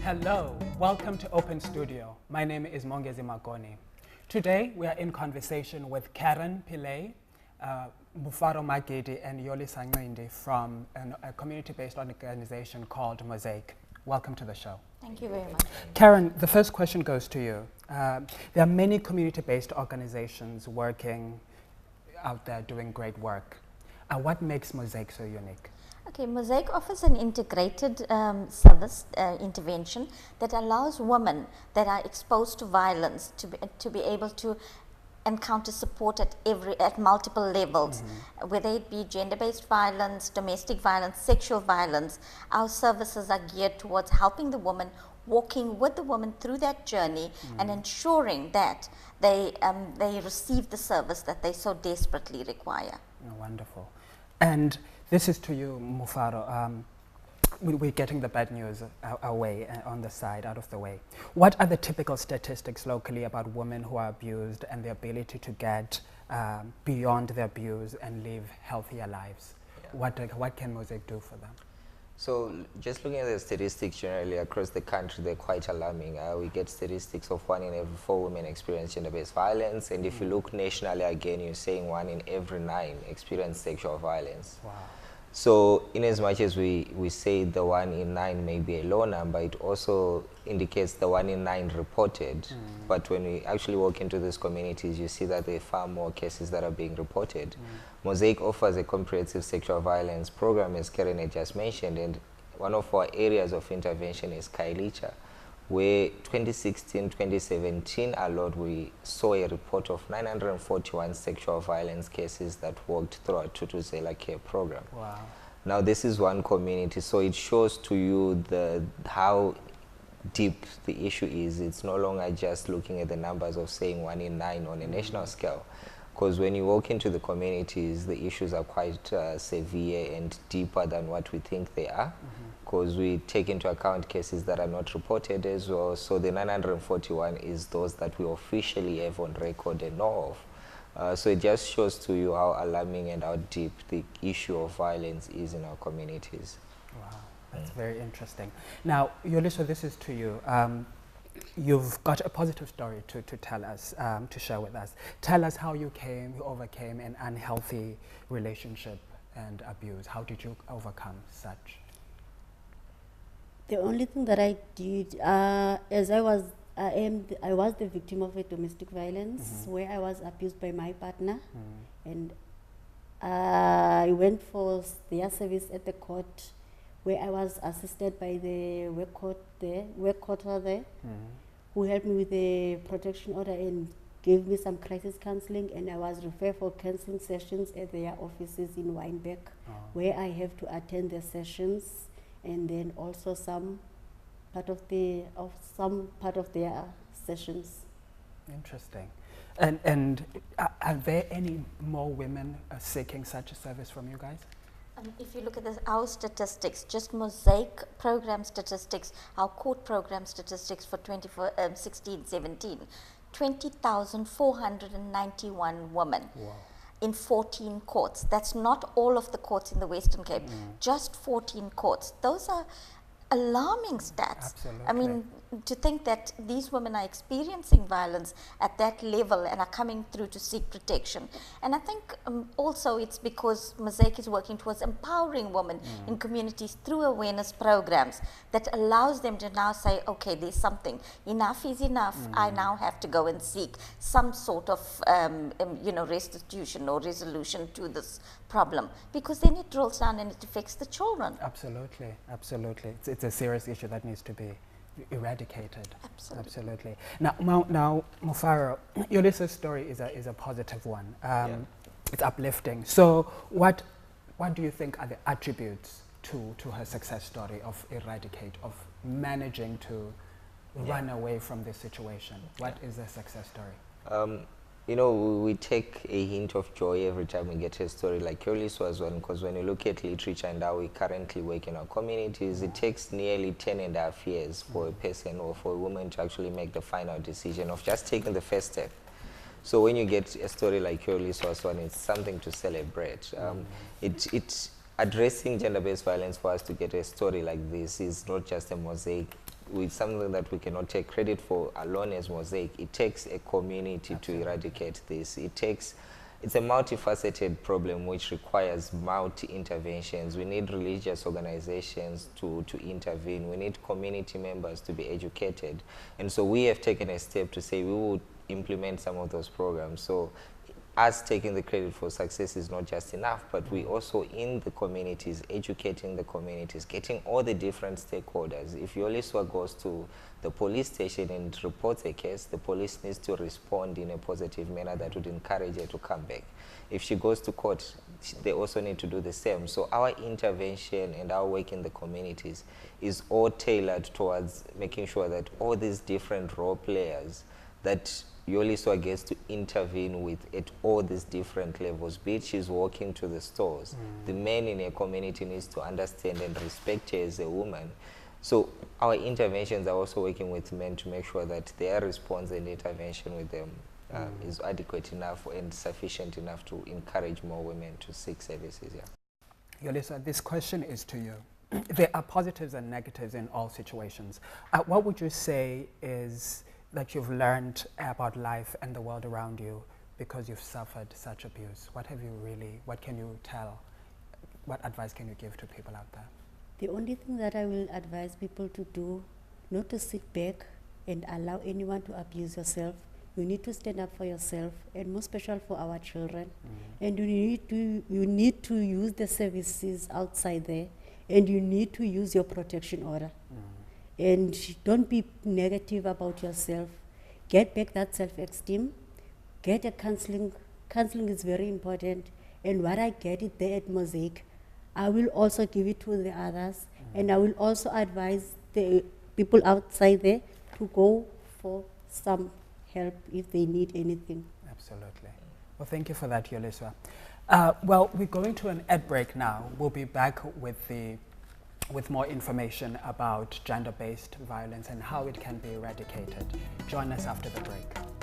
Hello, welcome to Open Studio. My name is Mongezi Makoni. Today we are in conversation with Karen Pillay, Mufuro Magidi and Yoli Sangwindi from a community-based organization called Mosiac. Welcome to the show. Thank you very much. Karen, the first question goes to you. There are many community-based organizations working out there doing great work. What makes Mosiac so unique? Okay, Mosiac offers an integrated service intervention that allows women that are exposed to violence to be able to encounter support at multiple levels, whether it be gender-based violence, domestic violence, sexual violence. Our services are geared towards helping the woman, walking with the woman through that journey and ensuring that they receive the service that they so desperately require. Oh, wonderful. And this is to you, Mufuro. We're getting the bad news away on the side, out of the way. What are the typical statistics locally about women who are abused and the ability to get beyond the abuse and live healthier lives? Yeah. What can Mosiac do for them? So just looking at the statistics generally across the country, they're quite alarming. We get statistics of 1 in every 4 women experience gender-based violence. And if you look nationally again, you're saying 1 in every 9 experience sexual violence. Wow. So in as much as we say the 1 in 9 may be a low number, it also indicates the 1 in 9 reported. But when we actually walk into these communities, you see that there are far more cases that are being reported. Mosiac offers a comprehensive sexual violence program, as Karen had just mentioned, and one of our areas of intervention is Kailicha, where 2016-2017 alone we saw a report of 941 sexual violence cases that walked through our Tutuzela care program. Wow. Now this is one community, so it shows to you how deep the issue is. It's no longer just looking at the numbers of saying 1 in 9 on a national scale, because when you walk into the communities, the issues are quite severe and deeper than what we think they are, because we take into account cases that are not reported as well. So the 941 is those that we officially have on record and know of. So it just shows to you how alarming and how deep the issue of violence is in our communities. Wow, that's very interesting. Now, Yoli, so this is to you. You've got a positive story to tell us, to share with us. Tell us how you overcame an unhealthy relationship and abuse. How did you overcome such? The only thing that I did, as I was the victim of a domestic violence where I was abused by my partner, and I went for their service at the court, where I was assisted by the work court there, who helped me with the protection order and gave me some crisis counseling, and I was referred for counseling sessions at their offices in Wynberg, where I have to attend the sessions, and then also some part of their sessions. Interesting. And are there any more women seeking such a service from you guys? If you look at our statistics, just Mosiac program statistics, our court program statistics for 2016-17, 20,491 women. Wow. In 14 courts. That's not all of the courts in the Western Cape, just 14 courts. Those are alarming stats. Absolutely. I mean, to think that these women are experiencing violence at that level and are coming through to seek protection. And I think also it's because Mosiac is working towards empowering women in communities through awareness programs that allows them to now say, okay, there's something. Enough is enough. I now have to go and seek some sort of restitution or resolution to this problem, because then it rolls down and it affects the children. Absolutely, absolutely. It's a serious issue that needs to be eradicated. Absolutely. Now, Mufuro, Yolisa's story is a positive one. It's uplifting. So, what do you think are the attributes to her success story of managing to run away from this situation? What is the success story? You know, we take a hint of joy every time we get a story like Yoli's was one, because when you look at literature and how we currently work in our communities, it takes nearly 10.5 years for a person or for a woman to actually make the final decision of just taking the first step. So when you get a story like Yoli's was one, it's something to celebrate. It's addressing gender-based violence for us to get a story like this is not just a Mosiac with something that we cannot take credit for alone as Mosaic. It takes a community to eradicate this. It's a multifaceted problem which requires multi-interventions. We need religious organizations to intervene. We need community members to be educated. And so we have taken a step to say we will implement some of those programs. So us taking the credit for success is not just enough, but we also in the communities, educating the communities, getting all the different stakeholders. If Yoliswa goes to the police station and reports a case, the police needs to respond in a positive manner that would encourage her to come back. If she goes to court, they also need to do the same. So our intervention and our work in the communities is all tailored towards making sure that all these different role players that Yoliswa gets to intervene with at all these different levels, be it she's walking to the stores. The man in a community needs to understand and respect her as a woman. So our interventions are also working with men to make sure that their response and intervention with them is adequate enough and sufficient enough to encourage more women to seek services. Yeah. Yoliswa, this question is to you. There are positives and negatives in all situations. What would you say is that you've learned about life and the world around you because you've suffered such abuse? What can you tell? What advice can you give to people out there? The only thing that I will advise people to do, not to sit back and allow anyone to abuse yourself. You need to stand up for yourself, and most special for our children. And you need to use the services outside there, and you need to use your protection order. And don't be negative about yourself. Get back that self-esteem. Get a counseling. Counseling is very important. And what I get it there at Mosaic, I will also give it to the others. And I will also advise the people outside there to go for some help if they need anything. Absolutely. Well, thank you for that, Yoliswa. Well, we're going to an ad break now. We'll be back with more information about gender-based violence and how it can be eradicated. Join us after the break.